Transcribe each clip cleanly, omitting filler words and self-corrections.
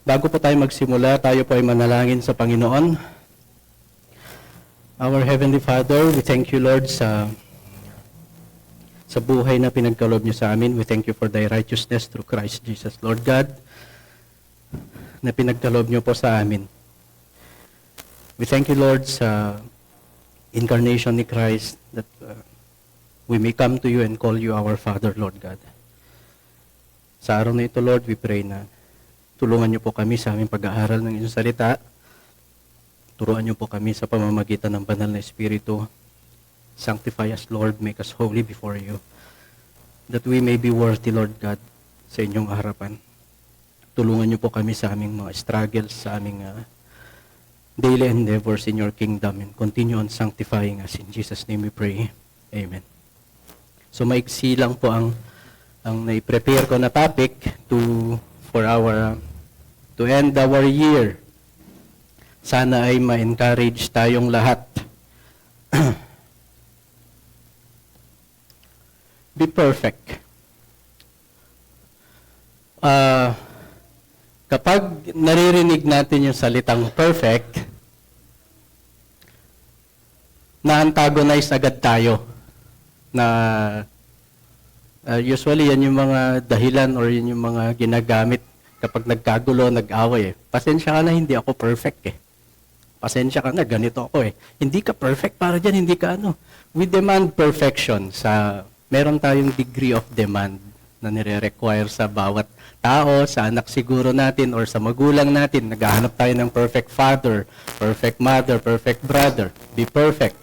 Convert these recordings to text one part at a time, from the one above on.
Bago po tayo magsimula, tayo po ay manalangin sa Panginoon. Our Heavenly Father, we thank you, Lord, sa buhay na pinagkaloob niyo sa amin. We thank you for thy righteousness through Christ Jesus, Lord God, na pinagkaloob niyo po sa amin. We thank you, Lord, sa incarnation ni Christ, that we may come to you and call you our Father, Lord God. Sa araw na ito, Lord, we pray na tulungan niyo po kami sa aming pag-aaral ng inyong salita. Turuan niyo po kami sa pamamagitan ng banal na Espiritu. Sanctify us, Lord. Make us holy before you. That we may be worthy, Lord God, sa inyong harapan. Tulungan niyo po kami sa aming mga struggles, sa aming daily endeavors in your kingdom. And continue on sanctifying us. In Jesus' name we pray. Amen. So maiksi lang po ang nai-prepare ko na topic to end our year. Sana ay ma-encourage tayong lahat. Be perfect. Kapag naririnig natin yung salitang perfect, na-antagonize agad tayo. Usually, yan yung mga dahilan or yan yung mga ginagamit kapag nagkagulo, nag-away. Pasensya ka na, hindi ako perfect eh. Pasensya ka na, ganito ako eh. Hindi ka perfect, para dyan, hindi ka ano. We demand perfection. Meron tayong degree of demand na nire-require sa bawat tao, sa anak siguro natin, or sa magulang natin. Naghahanap tayo ng perfect father, perfect mother, perfect brother. Be perfect.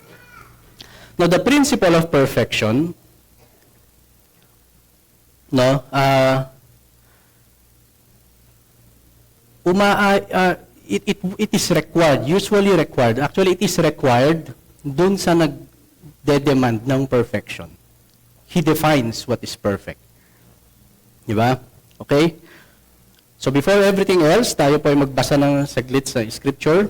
Now, the principle of perfection, it is required, usually required. Actually, it is required dun sa nagde-demand ng perfection. He defines what is perfect. Diba? Okay? So before everything else, tayo po ay magbasa ng saglit sa scripture.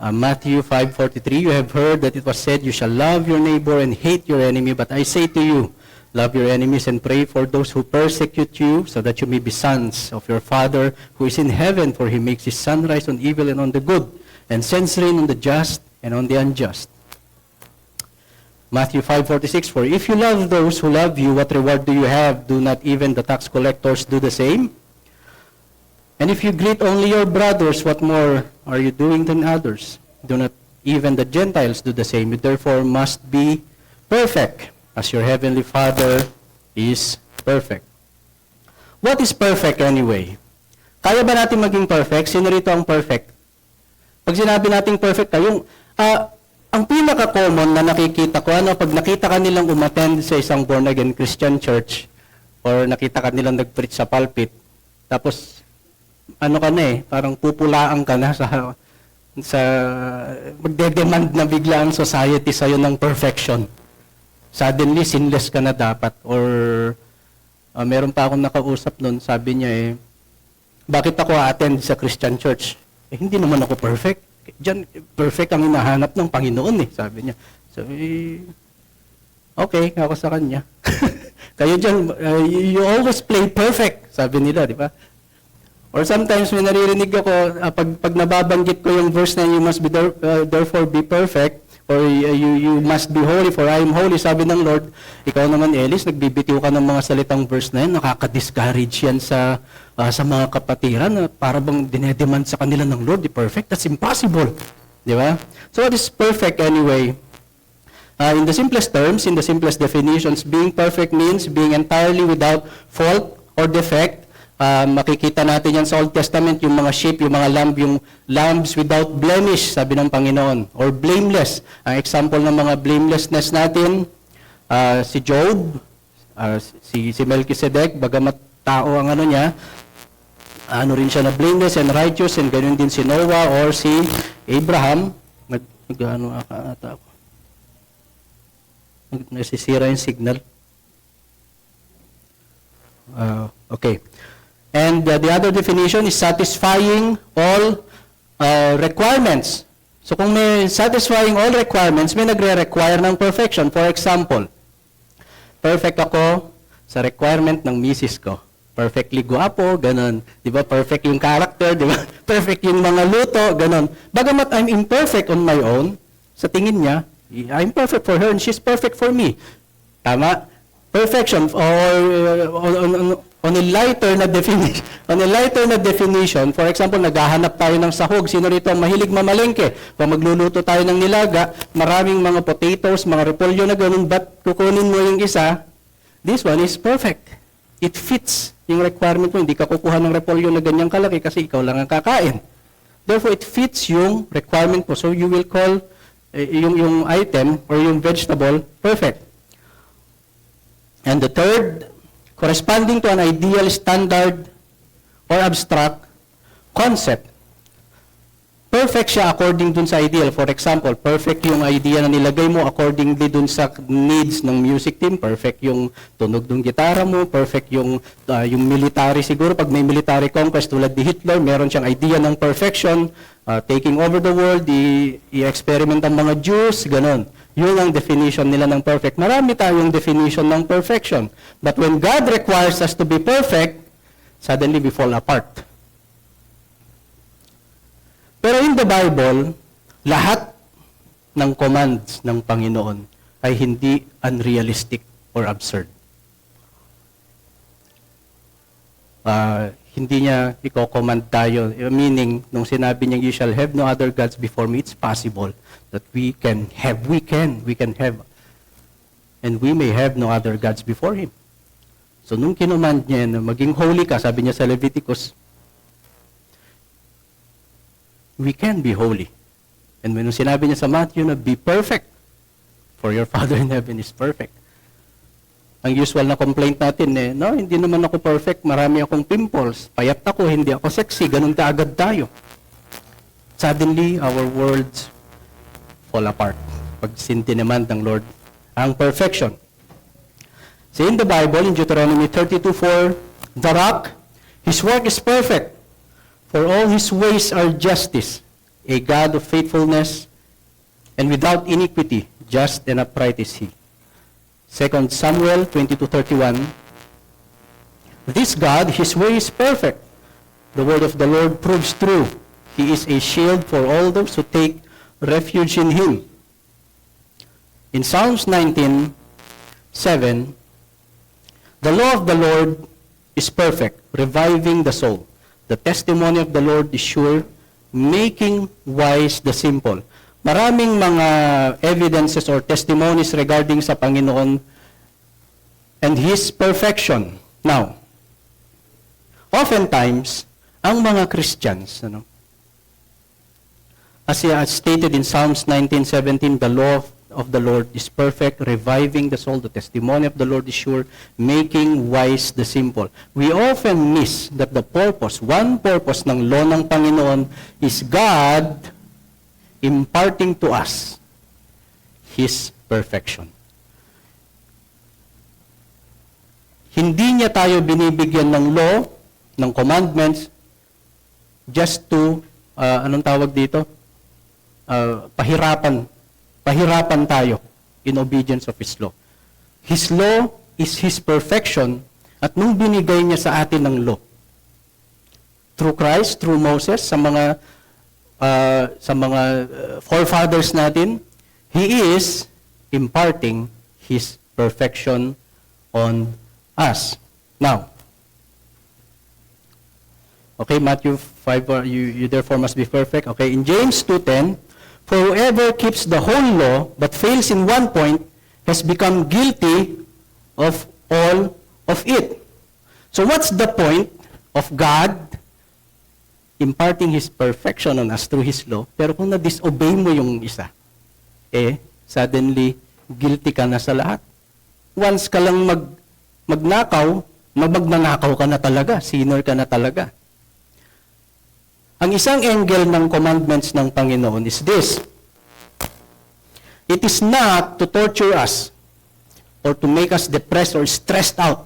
Matthew 5:43, you have heard that it was said, you shall love your neighbor and hate your enemy, but I say to you, love your enemies and pray for those who persecute you, so that you may be sons of your Father who is in heaven, for he makes his sun rise on evil and on the good, and sends rain on the just and on the unjust. Matthew 5:46, for if you love those who love you, what reward do you have? Do not even the tax collectors do the same? And if you greet only your brothers, what more are you doing than others? Do not even the Gentiles do the same? You therefore must be perfect, as your heavenly Father is perfect. What is perfect anyway? Kaya ba natin maging perfect? Sino rito ang perfect? Pag sinabi nating perfect, ang pinaka-common na nakikita ko, pag nakita ka nilang umattend sa isang born-again Christian church, or nakita ka nilang nag-preach sa pulpit, tapos, parang pupulaan ka na sa magde-demand na bigla ang society sa'yo ng perfection. Suddenly, sinless ka na dapat. Or, meron pa akong nakausap nun, sabi niya bakit ako attend sa Christian church? Hindi naman ako perfect. Diyan, perfect ang hinahanap ng Panginoon sabi niya. Okay, ako sa kanya. Kayo dyan, you always play perfect, sabi nila, di ba? Or sometimes, may naririnig ako, pag nababanggit ko yung verse na you must be therefore be perfect, or you must be holy, for I am holy, sabi ng Lord. Ikaw naman, Elis, nagbibitiw ka ng mga salitang verse na yan, nakaka-discourage yan sa mga kapatiran, para bang dinedemand sa kanila ng Lord, di perfect, that's impossible. Di ba? So what is perfect anyway? In the simplest terms, in the simplest definitions, being perfect means being entirely without fault or defect. Makikita natin yan sa Old Testament, yung mga sheep, yung mga lamb, yung lambs without blemish, sabi ng Panginoon, or blameless. Ang example ng mga blamelessness natin, si Job, si Melchizedek, bagamat tao ang niya, rin siya na blameless and righteous, and ganoon din si Noah or si Abraham. Nasisira yung signal. Okay. And the other definition is satisfying all requirements. So kung may satisfying all requirements, may nagre-require ng perfection. For example, perfect ako sa requirement ng misis ko. perfectly guwapo, ganon. Di ba? Perfect yung character, di ba? Perfect yung mga luto, ganon. Bagamat I'm imperfect on my own, sa tingin niya, I'm perfect for her and she's perfect for me. Tama? Perfection or on a lighter na definition, for example, naghahanap tayo ng sahog. Sino rito ang mahilig mamalengke? Kung magluluto tayo ng nilaga, maraming mga potatoes, mga repolyo na ganun, but kukunin mo yung isa, this one is perfect. It fits yung requirement mo. Hindi ka kukuha ng repolyo na ganyang kalaki kasi ikaw lang ang kakain. Therefore, it fits yung requirement mo. So, you will call yung item or yung vegetable perfect. And the third, corresponding to an ideal standard or abstract concept. Perfect siya according dun sa ideal. For example, perfect yung idea na nilagay mo accordingly dun sa needs ng music team. Perfect yung tunog ng gitara mo. Perfect yung military siguro. Pag may military conquest tulad ni Hitler, meron siyang idea ng perfection. Taking over the world, i-experiment ang mga Jews, ganon. Yun ang definition nila ng perfect. Marami tayong definition ng perfection. But when God requires us to be perfect, suddenly we fall apart. Pero in the Bible, lahat ng commands ng Panginoon ay hindi unrealistic or absurd. Hindi niya i-command tayo. Meaning, nung sinabi niya, you shall have no other gods before me, it's possible that we can have. And we may have no other gods before Him. So, nung kinumand niya na maging holy ka, sabi niya sa Leviticus, we can be holy. And when sinabi niya sa Matthew na be perfect, for your Father in heaven is perfect. Ang usual na complaint natin no, hindi naman ako perfect, marami akong pimples, payat ako, hindi ako sexy, ganun kaagad tayo. Suddenly, our worlds fall apart. Pag sintinemand ng Lord ang perfection. See, in the Bible, in Deuteronomy 32:4, the rock, His work is perfect, for all His ways are justice, a God of faithfulness, and without iniquity, just and upright is He. 2 Samuel 22:31, this God, His way is perfect. The word of the Lord proves true. He is a shield for all those who take refuge in Him. In Psalms 19:7, the law of the Lord is perfect, reviving the soul. The testimony of the Lord is sure, making wise the simple. Maraming mga evidences or testimonies regarding sa Panginoon and His perfection. Now, oftentimes, ang mga Christians, as stated in Psalms 19:17, the law of the Lord is perfect, reviving the soul. The testimony of the Lord is sure, making wise the simple. We often miss that the purpose, one purpose ng law ng Panginoon is God imparting to us His perfection. Hindi niya tayo binibigyan ng law, ng commandments, just to, anong tawag dito? Pahirapan tayo in obedience of His law. His law is His perfection, at nung binigay niya sa atin ng law, through Christ, through Moses, sa mga forefathers natin, He is imparting His perfection on us. Now, okay, Matthew 5, you therefore must be perfect. Okay, in James 2:10, for whoever keeps the whole law but fails in one point has become guilty of all of it. So what's the point of God imparting His perfection on us through His law, pero kung na-disobey mo yung isa, suddenly, guilty ka na sa lahat. Once ka lang magnakaw, magnanakaw ka na talaga, sinner ka na talaga. Ang isang angle ng commandments ng Panginoon is this: it is not to torture us or to make us depressed or stressed out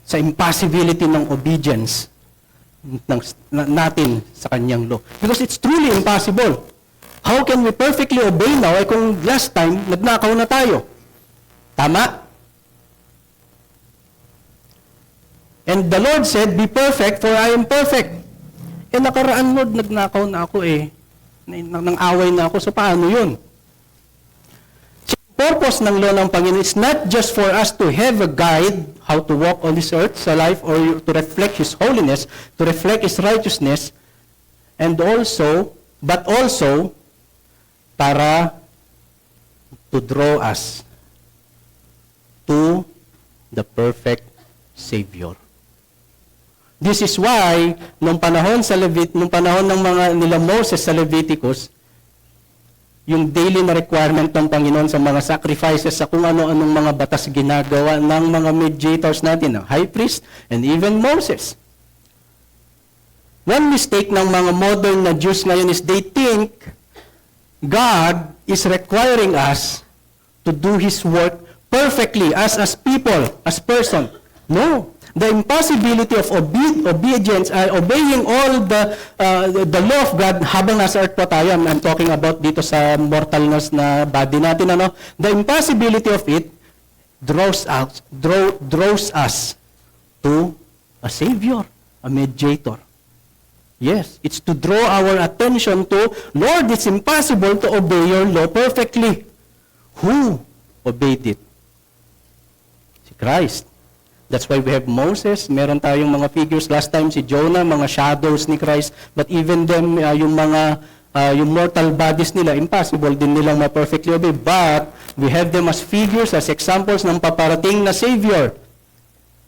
sa impossibility ng obedience natin sa kanyang law. Because it's truly impossible. How can we perfectly obey now kung last time nagnakaw na tayo? Tama? And the Lord said, "Be perfect, for I am perfect." Eh nakaraan, Lord, nagnakaw na ako eh. Nang away na ako. So paano yun? So, purpose ng law ng Panginoon is not just for us to have a guide how to walk on this earth sa life or to reflect His holiness, to reflect His righteousness, but also para to draw us to the perfect Savior. This is why nung panahon ng mga nila Moses sa Leviticus, yung daily na requirement ng Panginoon sa mga sacrifices, sa kung ano-anong mga batas ginagawa ng mga mediators natin, ng high priest and even Moses. One mistake ng mga modern na Jews ngayon is they think God is requiring us to do His work perfectly as people, as person. No. The impossibility of obedience, obeying all the law of God habang nasa earth po tayo. I'm talking about dito sa mortalness na body natin. The impossibility of it draws us to a Savior, a mediator. Yes, it's to draw our attention to, Lord, it's impossible to obey your law perfectly. Who obeyed it? Si Christ. That's why we have Moses. Meron tayong mga figures. Last time si Jonah, mga shadows ni Christ. But even them, yung mortal bodies nila, impossible din nilang ma-perfectly obey. But we have them as figures, as examples ng paparating na Savior.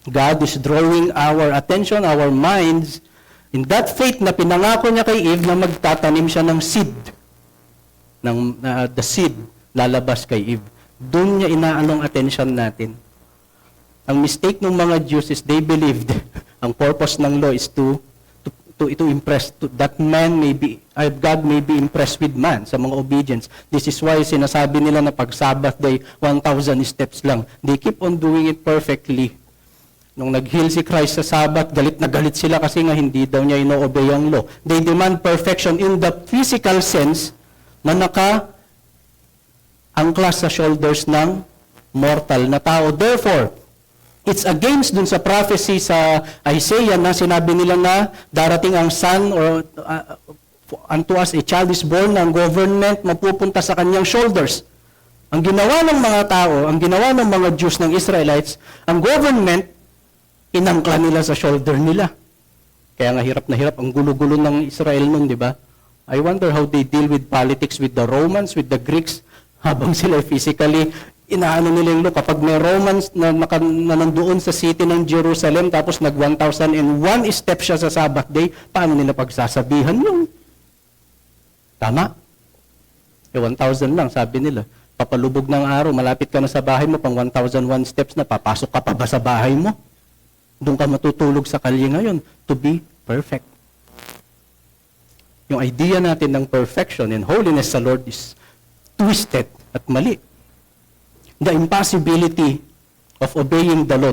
God is drawing our attention, our minds, in that faith na pinangako niya kay Eve na magtatanim siya ng seed. The seed lalabas kay Eve. Doon niya inaanong attention natin. Ang mistake ng mga Jews is they believed ang purpose ng law is to impress, that God may be impressed with man sa mga obedience. This is why sinasabi nila na pag Sabbath day, 1,000 steps lang. They keep on doing it perfectly. Nung nag-heal si Christ sa Sabbath, galit na galit sila kasi nga hindi daw niya ino-obey ang law. They demand perfection in the physical sense na naka-angklas sa shoulders ng mortal na tao. Therefore, it's against dun sa prophecy sa Isaiah na sinabi nila na darating ang son or unto us a child is born na ang government mapupunta sa kanyang shoulders. Ang ginawa ng mga tao, ang ginawa ng mga Jews ng Israelites, ang government, inangkla nila sa shoulder nila. Kaya nga hirap na hirap ang gulo-gulo ng Israel nun, di ba? I wonder how they deal with politics with the Romans, with the Greeks, habang sila physically inaano nila yung kapag may Romans na nandoon sa city ng Jerusalem tapos nag 1,001 step siya sa Sabbath day, paano nila pagsasabihan yun? Tama? 1,000 lang, sabi nila. Papalubog ng araw, malapit ka na sa bahay mo, pang 1,001 steps na, papasok ka pa ba sa bahay mo? Doon ka matutulog sa kalye ngayon to be perfect. Yung idea natin ng perfection and holiness sa Lord is twisted at mali. The impossibility of obeying the law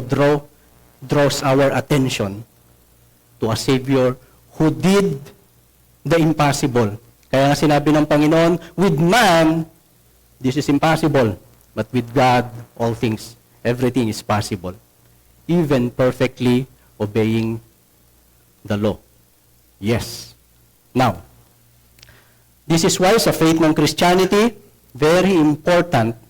draws our attention to a Savior who did the impossible. Kaya nga sinabi ng Panginoon, with man, this is impossible. But with God, all things, everything is possible. Even perfectly obeying the law. Yes. Now, this is why sa faith ng Christianity, very important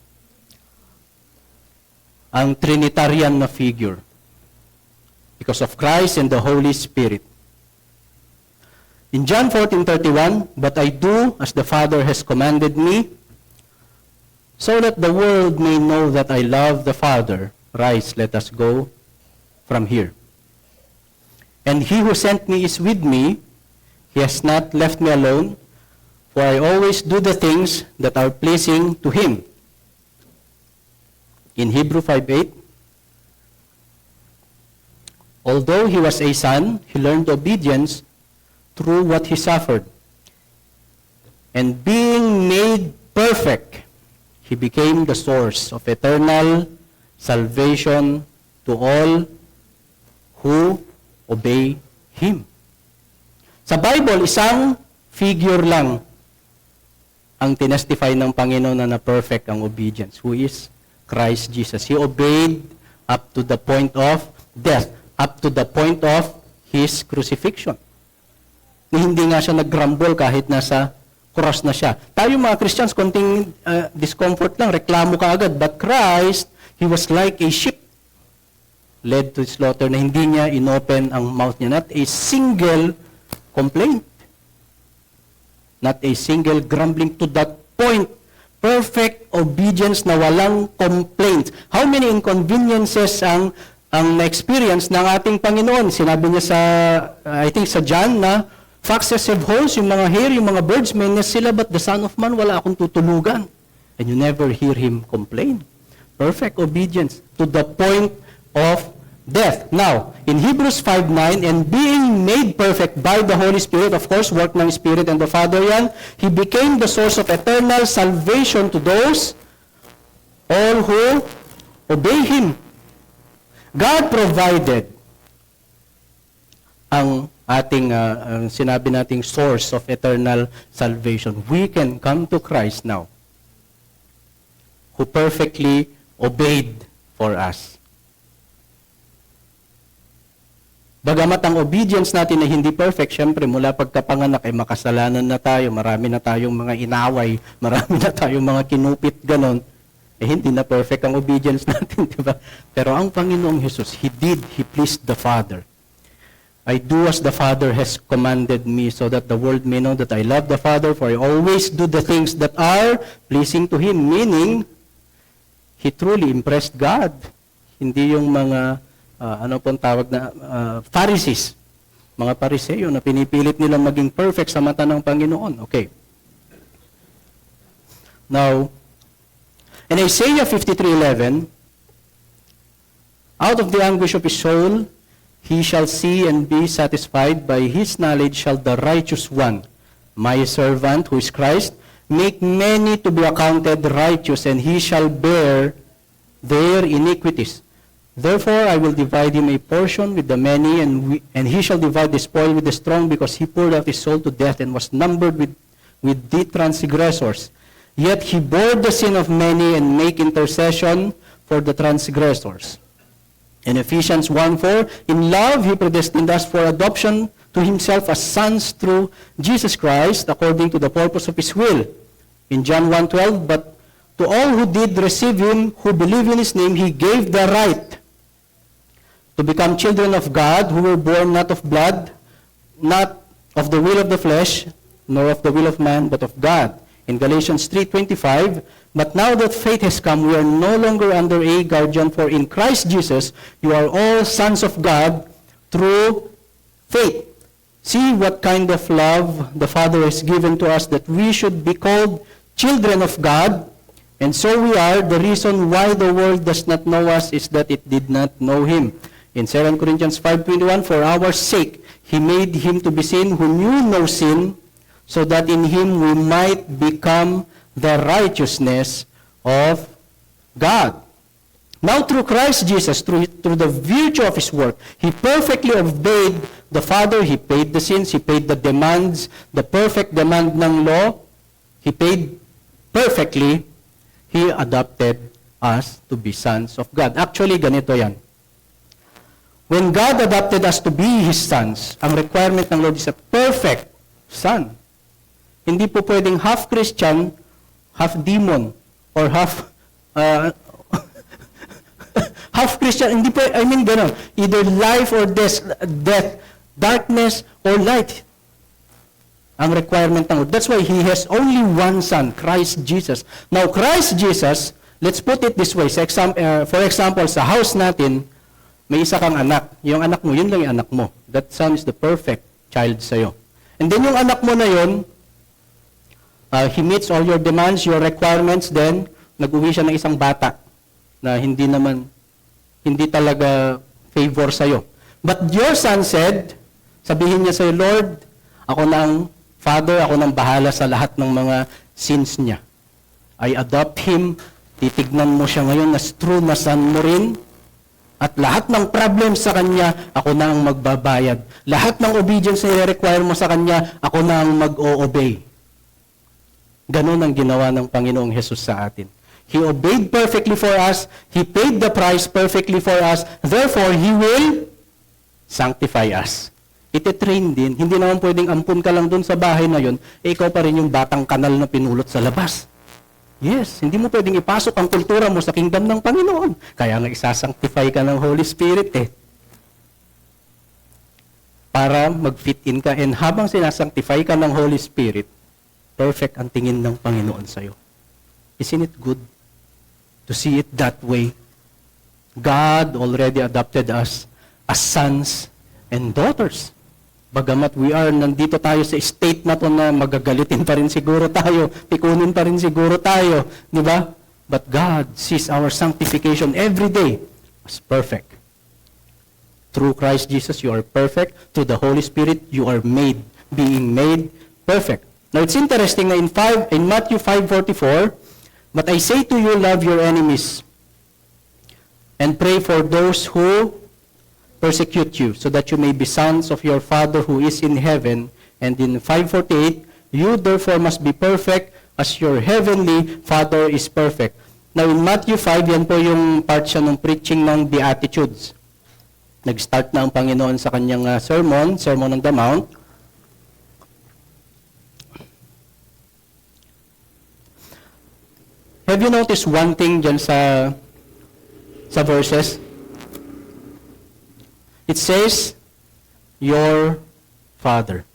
ang Trinitarian na figure. Because of Christ and the Holy Spirit. In John 14:31, but I do as the Father has commanded me, so that the world may know that I love the Father. Rise, let us go from here. And he who sent me is with me. He has not left me alone, for I always do the things that are pleasing to him. In Hebrew 5:8, although he was a son, he learned obedience through what he suffered. And being made perfect, he became the source of eternal salvation to all who obey him. Sa Bible, isang figure lang ang tinestify ng Panginoon na perfect ang obedience, who is Christ Jesus. He obeyed up to the point of death. up to the point of His crucifixion. Hindi nga siya nag-grumble kahit nasa cross na siya. Tayo mga Christians, konting discomfort lang, reklamo ka agad. But Christ, He was like a sheep led to slaughter na hindi niya inopen ang mouth niya. Not a single complaint. Not a single grumbling to that point. Perfect obedience na walang complaint. How many inconveniences ang na-experience ng ating Panginoon? Sinabi niya sa, I think sa John na, foxes have holes, yung mga hare, yung mga birds, may nest sila, but the Son of Man, wala akong tutulugan. And you never hear Him complain. Perfect obedience to the point of death. Now, in Hebrews 5:9, and being made perfect by the Holy Spirit, of course, work ng Spirit and the Father yan, He became the source of eternal salvation to those all who obey Him. God provided ang ating sinabi nating source of eternal salvation. We can come to Christ now, who perfectly obeyed for us. Bagamat ang obedience natin ay hindi perfect, syempre mula pagkapanganak ay makasalanan na tayo, marami na tayong mga inaway, marami na tayong mga kinupit, ganon. Hindi na perfect ang obedience natin, di ba? Pero ang Panginoong Jesus, He pleased the Father. I do as the Father has commanded me, so that the world may know that I love the Father, for I always do the things that are pleasing to Him. Meaning, He truly impressed God. Hindi yung mga, ano pong tawag na, Pharisees. Mga Pariseo na pinipilit nilang maging perfect sa mata ng Panginoon. Okay. Now, in Isaiah 53:11, out of the anguish of his soul, he shall see and be satisfied. By his knowledge shall the righteous one, my servant, who is Christ, make many to be accounted righteous, and he shall bear their iniquities. Therefore I will divide him a portion with the many, and he shall divide the spoil with the strong, because he poured out his soul to death and was numbered with the transgressors. Yet he bore the sin of many and make intercession for the transgressors. In Ephesians 1:4, in love he predestined us for adoption to himself as sons through Jesus Christ, according to the purpose of his will. In John 1:12, but to all who did receive him, who believe in his name, he gave the right to become children of God, who were born not of blood, not of the will of the flesh, nor of the will of man, but of God. In Galatians 3:25, but now that faith has come, we are no longer under a guardian, for in Christ Jesus you are all sons of God through faith. See what kind of love the Father has given to us, that we should be called children of God, and so we are. The reason why the world does not know us is that it did not know Him. In 2 Corinthians 5:21, for our sake He made Him to be sin who knew no sin, so that in Him we might become the righteousness of God. Now through Christ Jesus, through the virtue of His work, He perfectly obeyed the Father. He paid the sins, He paid the demands, the perfect demand ng law. He paid perfectly. He adopted us to be sons of God. Actually, ganito yan. When God adopted us to be His sons, ang requirement ng Lord is a perfect son. Hindi po pwedeng half Christian, half demon, or half half Christian. Hindi po, I mean gano'n. Either life or death, darkness or light. Ang requirement ng Lord. That's why He has only one Son, Christ Jesus. Now, Christ Jesus, let's put it this way. For example, sa house natin, may isa kang anak. Yung anak mo, yun lang yung anak mo. That son is the perfect child sa'yo. And then yung anak mo na yun, he meets all your demands, your requirements, then nag-uwi siya ng isang bata na hindi talaga favor sa'yo. But your son said, sabihin niya sa'yo, Lord, ako na ang Father, ako nang bahala sa lahat ng mga sins niya. I adopt him, titignan mo siya ngayon na true na son mo rin, at lahat ng problem sa kanya, ako na ang magbabayad. Lahat ng obedience na i-require mo sa kanya, ako na ang mag-o-obey. Ganon ang ginawa ng Panginoong Jesus sa atin. He obeyed perfectly for us. He paid the price perfectly for us. Therefore, He will sanctify us. Ite-train din. Hindi naman pwedeng ampun ka lang dun sa bahay na yun, ikaw pa rin yung batang kanal na pinulot sa labas. Yes, hindi mo pwedeng ipasok ang kultura mo sa kingdom ng Panginoon. Kaya nga isasanctify ka ng Holy Spirit para mag-fit in ka. And habang sinasanctify ka ng Holy Spirit, perfect ang tingin ng Panginoon sa'yo. Isn't it good to see it that way? God already adopted us as sons and daughters. Bagamat nandito tayo sa state na to na magagalitin pa rin siguro tayo, pikunin pa rin siguro tayo, di ba? But God sees our sanctification every day as perfect. Through Christ Jesus, you are perfect. Through the Holy Spirit, you are being made perfect. Now, it's interesting na in Matthew 5:44, but I say to you, love your enemies, and pray for those who persecute you, so that you may be sons of your Father who is in heaven. And in 5:48, you therefore must be perfect as your heavenly Father is perfect. Now in Matthew 5, yan po yung part siya ng preaching ng Beatitudes. Nag-start na ang Panginoon sa kanyang Sermon on the Mount. Have you noticed one thing dyan sa verses? It says, your Father.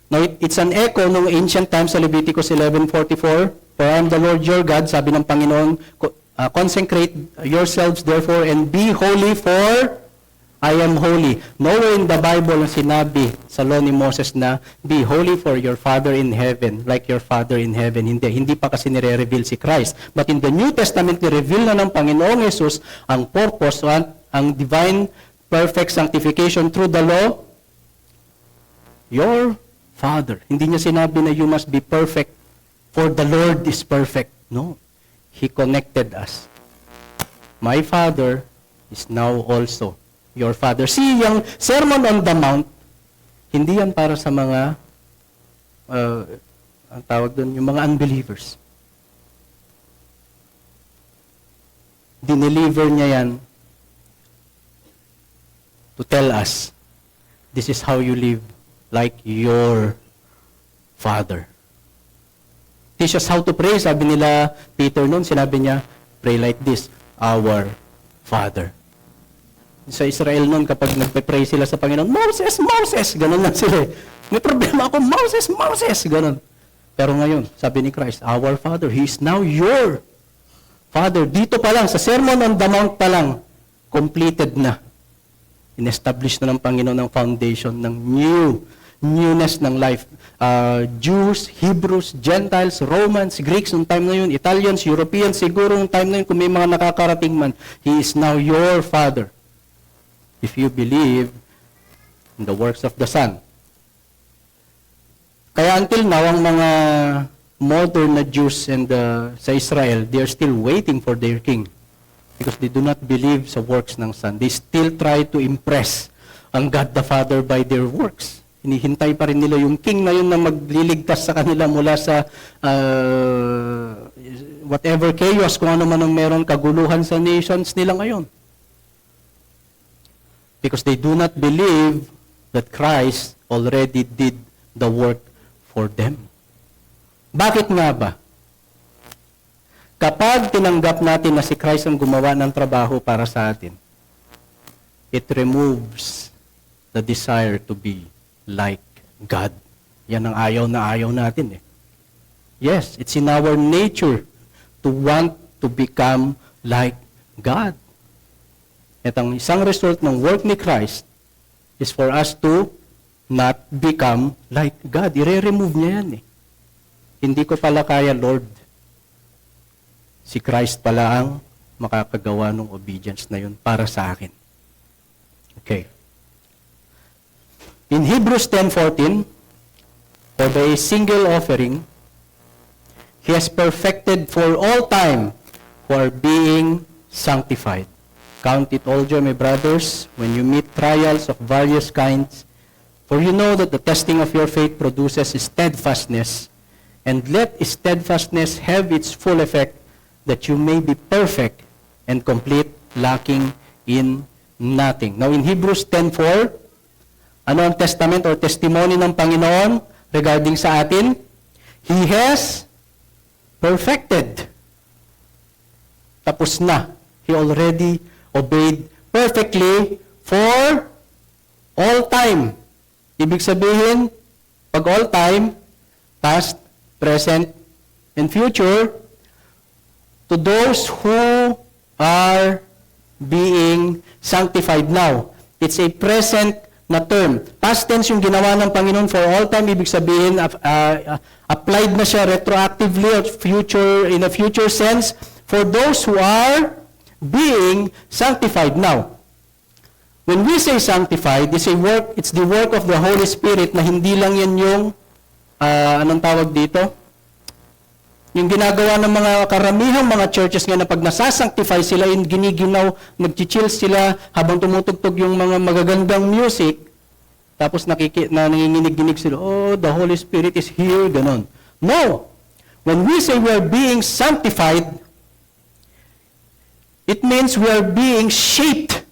Now, it's an echo ng ancient times sa Leviticus 11:44. For I am the Lord your God, sabi ng Panginoon, consecrate yourselves therefore and be holy, for I am holy. Nowhere in the Bible ang sinabi sa law ni Moses na, be holy for your Father in heaven, like your Father in heaven. Hindi pa kasi nire-reveal si Christ. But in the New Testament, ni-reveal na ng Panginoong Jesus ang purpose, ang divine perfect sanctification through the law, your Father. Hindi niya sinabi na you must be perfect, for the Lord is perfect. No. He connected us. My Father is now also your Father. See, yung Sermon on the Mount, hindi yan para sa mga, ang tawag doon, yung mga unbelievers. Dineliver niya yan to tell us, this is how you live like your Father. Teach us how to pray. Sabi nila, Peter noon, sinabi niya, pray like this, our Father. Sa Israel noon, kapag nagpe-pray sila sa Panginoon, Moses, Moses! Ganun lang sila. May problema ako, Moses, Moses! Ganun. Pero ngayon, sabi ni Christ, our Father, He is now your Father. Dito pa lang, sa Sermon on the Mount pa lang, completed na. In-establish na ng Panginoon ang foundation ng newness ng life. Jews, Hebrews, Gentiles, Romans, Greeks, noong time na yun, Italians, Europeans, siguro noong time na yun, kung may mga nakakarating man, He is now your Father. If you believe in the works of the Son. Kaya until now, ang mga modern na Jews and sa Israel, they are still waiting for their king. Because they do not believe sa works ng Son. They still try to impress ang God the Father by their works. Hinihintay pa rin nila yung king na yun na magliligtas sa kanila mula sa whatever chaos, kung ano man ang meron kaguluhan sa nations nila ngayon. Because they do not believe that Christ already did the work for them. Bakit nga ba? Kapag tinanggap natin na si Christ ang gumawa ng trabaho para sa atin, it removes the desire to be like God. Yan ang ayaw na ayaw natin . Yes, it's in our nature to want to become like God. At ang isang result ng work ni Christ is for us to not become like God. I-remove niya yan . Hindi ko pala kaya, Lord. Si Christ pala ang makakagawa ng obedience na yun para sa akin. Okay. In Hebrews 10:14, for by a single offering, He has perfected for all time who are being sanctified. Count it all joy, my brothers, when you meet trials of various kinds, for you know that the testing of your faith produces steadfastness, and let steadfastness have its full effect, that you may be perfect and complete, lacking in nothing. Now, in Hebrews 10:4, ano ang testament or testimony ng Panginoon regarding sa atin? He has perfected. Tapos na. He already obeyed perfectly for all time. Ibig sabihin, pag all time, past, present, and future, to those who are being sanctified now. It's a present na term. Past tense yung ginawa ng Panginoon for all time, ibig sabihin, applied na siya retroactively or future, in a future sense, for those who are being sanctified now. When we say sanctified, it's the work of the Holy Spirit na hindi lang yan yung, anong tawag dito? Yung ginagawa ng mga karamihang mga churches nga na pag nasasanctify sila, yung giniginaw, nag-chill sila habang tumutugtog yung mga magagandang music, tapos nanginginig-ginig sila, oh, the Holy Spirit is here, ganon. No! When we say we are being sanctified, it means we are being shaped.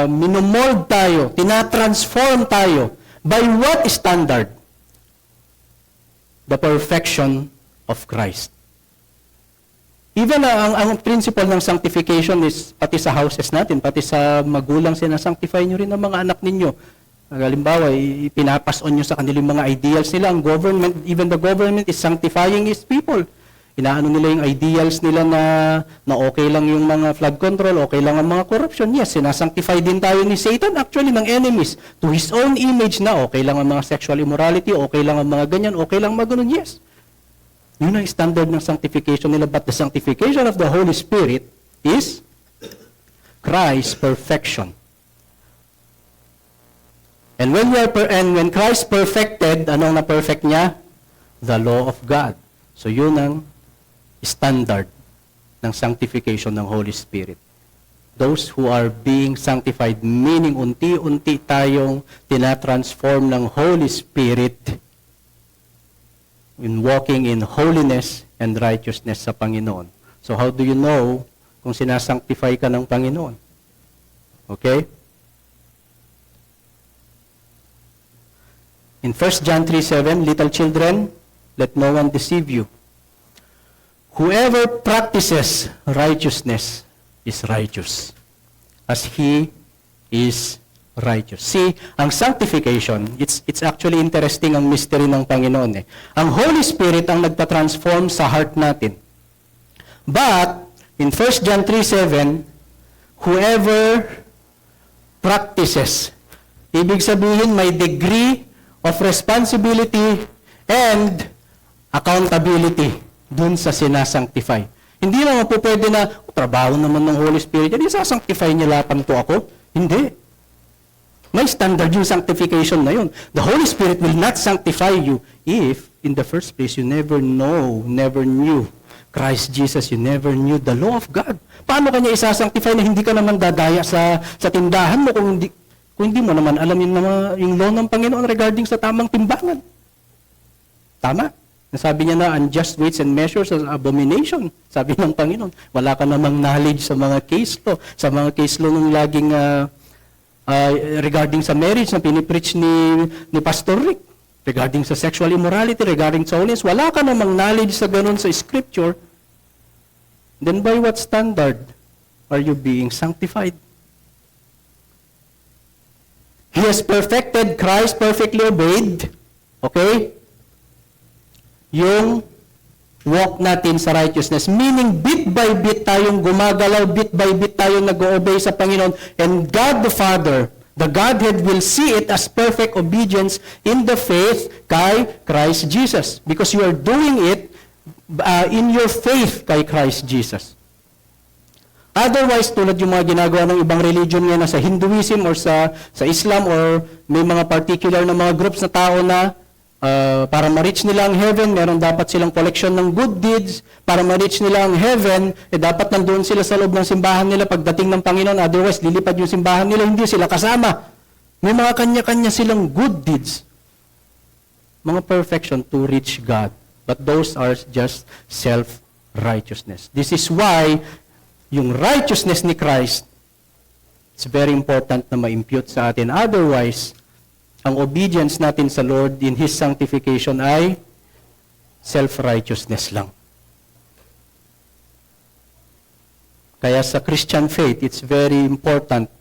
Minomold tayo, tinatransform tayo. By what standard? The perfection of Christ. Even ang principle ng sanctification is pati sa houses natin, pati sa magulang, sinasanctify nyo rin ang mga anak ninyo. Halimbawa, pinapason nyo sa kanilang mga ideals nila. Ang government, even the government is sanctifying its people. Inaano nila yung ideals nila na okay lang yung mga flood control, okay lang ang mga corruption. Yes, sinasanctify din tayo ni Satan, actually ng enemies, to his own image na okay lang ang mga sexual immorality, okay lang ang mga ganyan, okay lang mga ganun. Yes. Yun ang standard ng sanctification nila. But the sanctification of the Holy Spirit is Christ's perfection. And when Christ perfected, anong na-perfect niya? The law of God. So yun ang standard ng sanctification ng Holy Spirit. Those who are being sanctified, meaning unti-unti tayong tinatransform ng Holy Spirit in walking in holiness and righteousness sa Panginoon. So how do you know kung sinasanctify ka ng Panginoon? Okay? In 1 John 3:7, little children, let no one deceive you. Whoever practices righteousness is righteous, as he is righteous. See, ang sanctification, it's actually interesting ang mystery ng Panginoon. Ang Holy Spirit ang nagtatransform sa heart natin. But, in 1 John 3:7, whoever practices, ibig sabihin may degree of responsibility and accountability dun sa sinasanctify. Hindi naman po pwede na, trabaho naman ng Holy Spirit, hindi sasanctify niya lapan po ako. Hindi. May standard yung sanctification na yun. The Holy Spirit will not sanctify you if, in the first place, you never knew Christ Jesus, you never knew the law of God. Paano kanya isasanctify na hindi ka naman dadaya sa tindahan mo kung hindi mo naman alam yung law ng Panginoon regarding sa tamang timbangan? Tama? Sabi niya na, unjust weights and measures are abomination. Sabi ng Panginoon, wala ka namang knowledge sa mga case law. Sa mga case law nung laging regarding sa marriage na pinipreach ni Pastor Rick. Regarding sa sexual immorality, regarding sa holiness, wala ka namang knowledge sa ganun sa Scripture. Then by what standard are you being sanctified? He has perfected, Christ perfectly obeyed. Okay? Yung walk natin sa righteousness. Meaning, bit by bit tayong gumagalaw, bit by bit tayong nag-o-obey sa Panginoon. And God the Father, the Godhead will see it as perfect obedience in the faith kay Christ Jesus. Because you are doing it in your faith kay Christ Jesus. Otherwise, tulad yung mga ginagawa ng ibang religion nga na sa Hinduism or sa Islam or may mga particular na mga groups na tao na para ma-reach nila ang heaven, meron dapat silang collection ng good deeds. Para ma-reach nila ang heaven, dapat nandoon sila sa loob ng simbahan nila pagdating ng Panginoon. Otherwise, lilipad yung simbahan nila, hindi sila kasama. May mga kanya-kanya silang good deeds. Mga perfection to reach God. But those are just self-righteousness. This is why yung righteousness ni Christ It's very important na ma-impute sa atin. Otherwise, ang obedience natin sa Lord in His sanctification ay self-righteousness lang. Kaya sa Christian faith, it's very important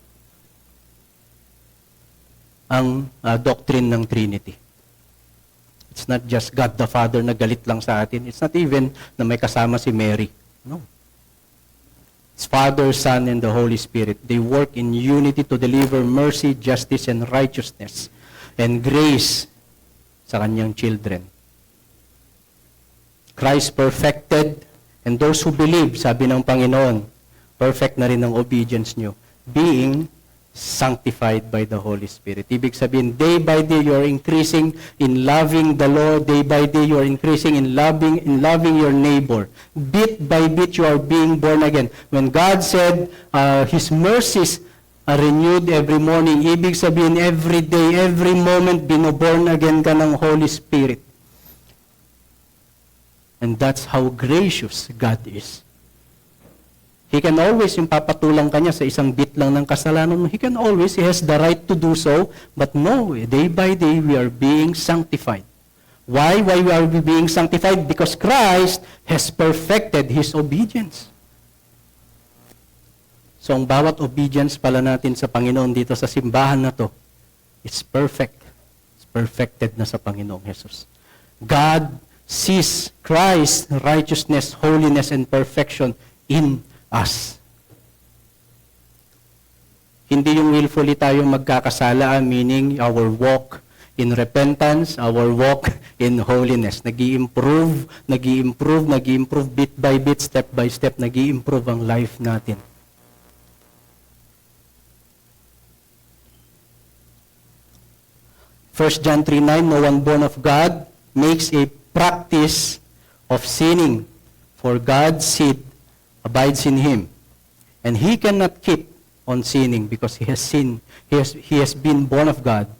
ang doctrine ng Trinity. It's not just God the Father na galit lang sa atin. It's not even na may kasama si Mary. No. It's Father, Son, and the Holy Spirit. They work in unity to deliver mercy, justice, and righteousness, and grace sa kanyang children. Christ perfected, and those who believe, sabi ng Panginoon, perfect na rin ang obedience nyo, being sanctified by the Holy Spirit. Ibig sabihin, day by day, you are increasing in loving the Lord. Day by day, you are increasing in loving your neighbor. Bit by bit, you are being born again. When God said, His mercies are renewed every morning, ibig sabihin, every day, every moment, binoborn again ka ng Holy Spirit. And that's how gracious God is. He can always, yung papatulang kanya sa isang bit lang ng kasalanan, he has the right to do so, but no, day by day, we are being sanctified. Why? Why are we being sanctified? Because Christ has perfected His obedience. So, ang bawat obedience pala natin sa Panginoon dito sa simbahan na to, it's perfect. It's perfected na sa Panginoong Jesus. God sees Christ's righteousness, holiness, and perfection in us. Hindi yung willfully tayong magkakasala, meaning our walk in repentance, our walk in holiness. Nag-i-improve bit by bit, step by step, nag-i-improve ang life natin. First John 3:9, no one born of God makes a practice of sinning, for God's seed abides in him, and he cannot keep on sinning because he has sinned. He has been born of God.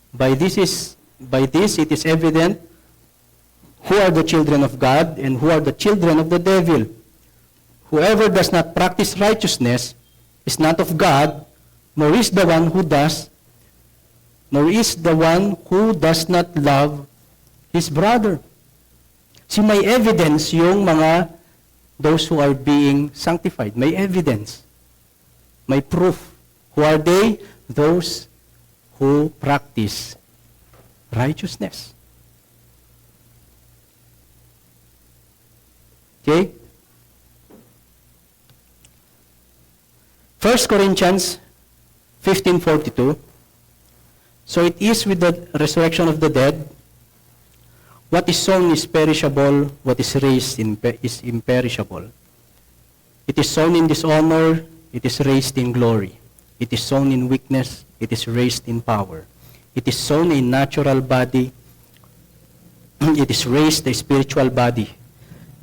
By this it is evident who are the children of God and who are the children of the devil. Whoever does not practice righteousness is not of God, nor is the one who does not love his brother. See, may evidence yung those who are being sanctified. May evidence. May proof. Who are they? Those who practice righteousness. Okay? 1 Corinthians 15:42. So it is with the resurrection of the dead. What is sown is perishable, what is raised is imperishable. It is sown in dishonor, it is raised in glory. It is sown in weakness, it is raised in power. It is sown a natural body, it is raised a spiritual body.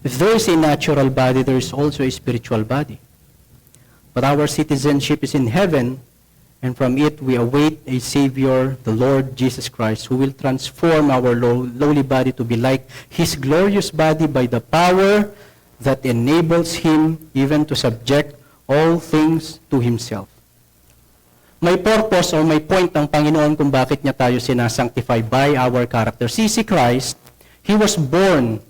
If there is a natural body, there is also a spiritual body. But our citizenship is in heaven, and from it we await a Savior, the Lord Jesus Christ, who will transform our lowly body to be like His glorious body by the power that enables Him even to subject all things to Himself. May purpose or may point ang Panginoon kung bakit niya tayo sinasanctify by our character. Si Christ, He was born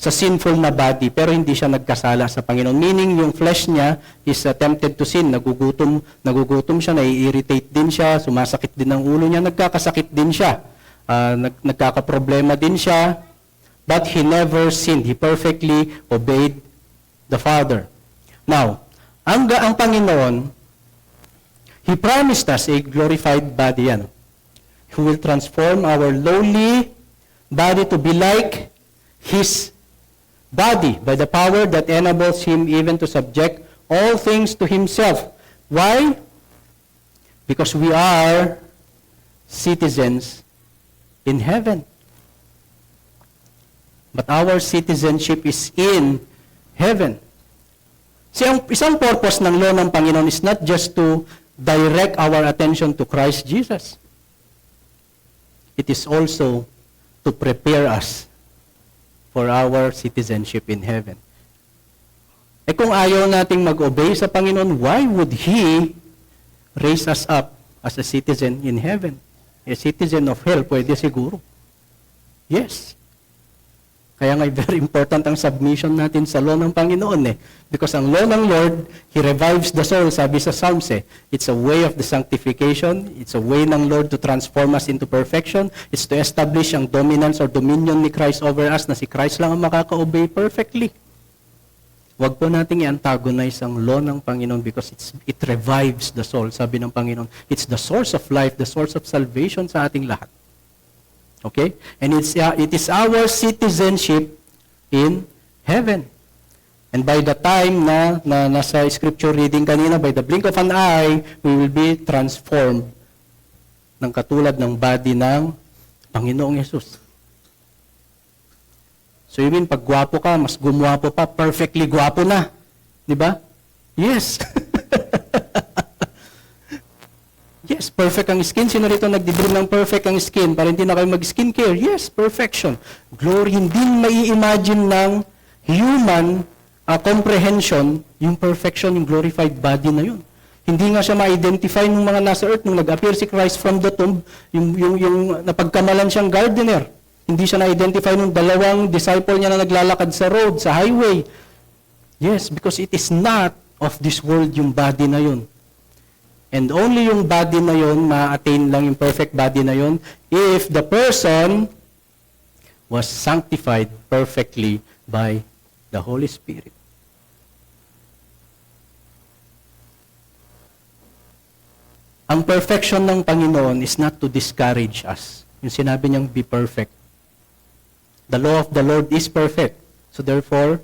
sa sinful na body, pero hindi siya nagkasala sa Panginoon. Meaning, yung flesh niya is tempted to sin. Nagugutom siya, nai-irritate din siya, sumasakit din ang ulo niya, nagkakasakit din siya, nagkakaproblema din siya, but He never sinned. He perfectly obeyed the Father. Now, ang Panginoon, He promised us a glorified body yan. He will transform our lowly body to be like His body by the power that enables Him even to subject all things to Himself. Why? Because we are citizens in heaven. But our citizenship is in heaven. See, ang isang purpose ng law ng Panginoon is not just to direct our attention to Christ Jesus. It is also to prepare us for our citizenship in heaven. Eh kung ayaw nating mag-obey sa Panginoon, why would He raise us up as a citizen in heaven? A citizen of hell, pwede siguro. Yes. Kaya nga very important ang submission natin sa law ng Panginoon eh. Because ang law ng Lord, He revives the soul, sabi sa Psalms eh. It's a way of the sanctification. It's a way ng Lord to transform us into perfection. It's to establish ang dominance or dominion ni Christ over us na si Christ lang ang makaka-obey perfectly. Huwag po nating i-antagonize ang law ng Panginoon because it revives the soul, sabi ng Panginoon. It's the source of life, the source of salvation sa ating lahat. Okay? And it is our citizenship in heaven. And by the time na nasa scripture reading kanina, by the blink of an eye, we will be transformed ng katulad ng body ng Panginoong Yesus. So you mean, pag gwapo ka, mas gumwapo pa, perfectly gwapo na. Di ba? Yes. Yes, perfect ang skin. Sino rito nagdidream ng perfect ang skin para hindi na kayo mag-skincare? Yes, perfection. Glory, hindi mai-imagine ng human comprehension yung perfection, yung glorified body na yun. Hindi nga siya ma-identify ng mga nasa earth nung nag-appear si Christ from the tomb, yung napagkamalan siyang gardener. Hindi siya na-identify ng dalawang disciple niya na naglalakad sa road, sa highway. Yes, because it is not of this world yung body na yun. And only yung body na yun, ma-attain lang yung perfect body na yun, if the person was sanctified perfectly by the Holy Spirit. Ang perfection ng Panginoon is not to discourage us. Yung sinabi niyang be perfect. The law of the Lord is perfect. So therefore,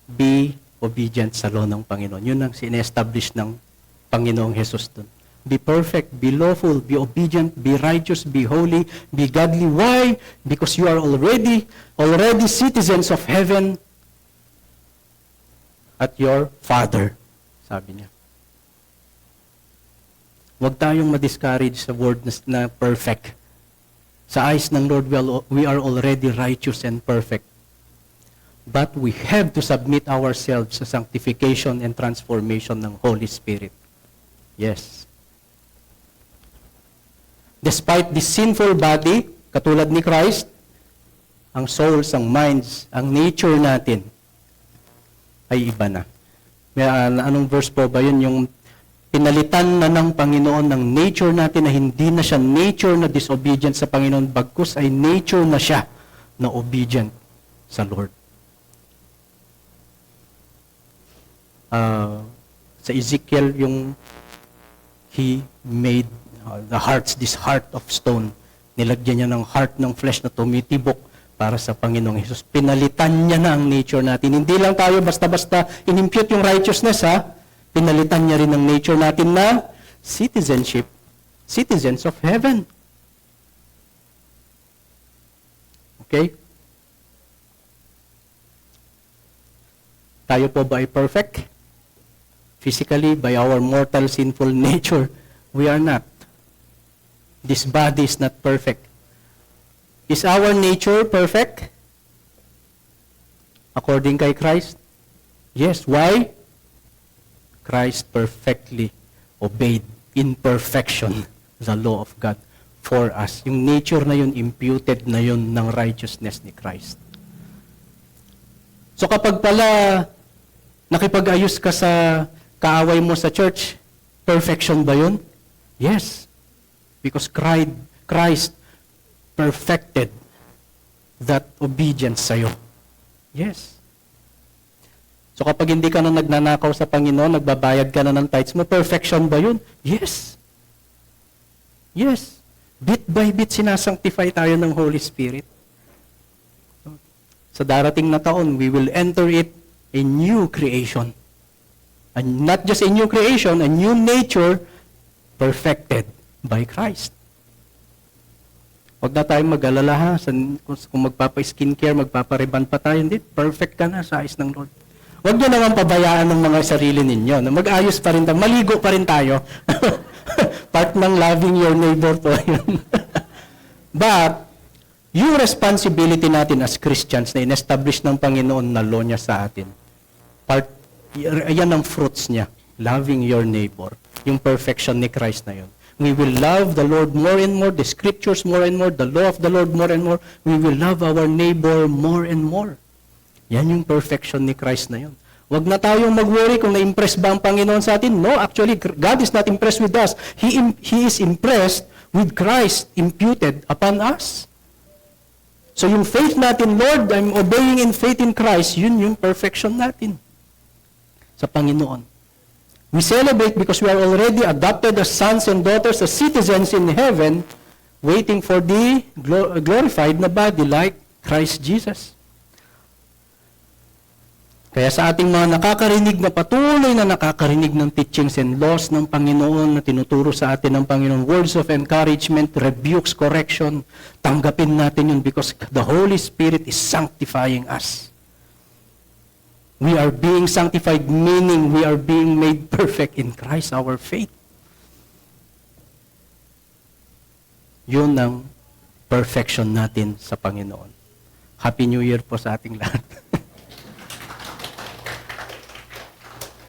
be obedient sa law ng Panginoon. Yun ang sin-establish ng Panginoong Jesus dun. Be perfect, be lawful, be obedient, be righteous, be holy, be godly. Why? Because you are already citizens of heaven at your Father, sabi niya. Huwag tayong ma-discourage sa word na perfect. Sa eyes ng Lord, we are already righteous and perfect. But we have to submit ourselves sa sanctification and transformation ng Holy Spirit. Yes. Despite this sinful body, katulad ni Christ, ang souls, ang minds, ang nature natin ay iba na. May, anong verse po ba yun? Yung pinalitan na ng Panginoon ng nature natin na hindi na siya nature na disobedient sa Panginoon, bagkus ay nature na siya na obedient sa Lord. Sa Ezekiel, yung He made the hearts, this heart of stone. Nilagyan niya ng heart ng flesh na tumitibok para sa Panginoong Hesus. Pinalitan niya na ang nature natin. Hindi lang tayo basta-basta inimpute yung righteousness, ha? Pinalitan niya rin ang nature natin na citizenship, citizens of heaven. Okay? Tayo po ba ay perfect? Physically, by our mortal sinful nature, we are not. This body is not perfect. Is our nature perfect? According kay Christ? Yes. Why? Christ perfectly obeyed in perfection the law of God for us. Yung nature na yun, imputed na yun ng righteousness ni Christ. So kapag pala nakipag-ayos ka sa kaaway mo sa church, perfection ba yun? Yes. Because Christ perfected that obedience sa'yo. Yes. So kapag hindi ka na nagnanakaw sa Panginoon, nagbabayad ka na ng tithes mo, perfection ba yun? Yes. Yes. Bit by bit, sinasanctify tayo ng Holy Spirit. Sa darating na taon, we will enter it a new creation. And not just a new creation, a new nature perfected by Christ. Huwag na tayong mag-alala ha. Kung magpapa-skincare, magpapa-reban pa tayo, hindi. Perfect ka na sa eyes ng Lord. Huwag niyo naman pabayaan ng mga sarili ninyo. Mag-ayos pa rin tayo. Maligo pa rin tayo. Part ng loving your neighbor po yun. But, yung responsibility natin as Christians na in-establish ng Panginoon na law niya sa atin, Yan ang fruits niya. Loving your neighbor. Yung perfection ni Christ na yun. We will love the Lord more and more, the scriptures more and more, the law of the Lord more and more. We will love our neighbor more and more. Yan yung perfection ni Christ na yun. Huwag na tayong mag-worry kung na-impress ba ang Panginoon sa atin. No, actually, God is not impressed with us. He is impressed with Christ imputed upon us. So yung faith natin, Lord, I'm obeying in faith in Christ, yun yung perfection natin sa Panginoon. We celebrate because we are already adopted as sons and daughters, as citizens in heaven, waiting for the glorified na body like Christ Jesus. Kaya sa ating mga nakakarinig na patuloy na nakakarinig ng teachings and laws ng Panginoon na tinuturo sa atin ng Panginoon, words of encouragement, rebukes, correction, tanggapin natin yun because the Holy Spirit is sanctifying us. We are being sanctified, meaning we are being made perfect in Christ, our faith. Yun ang perfection natin sa Panginoon. Happy New Year po sa ating lahat.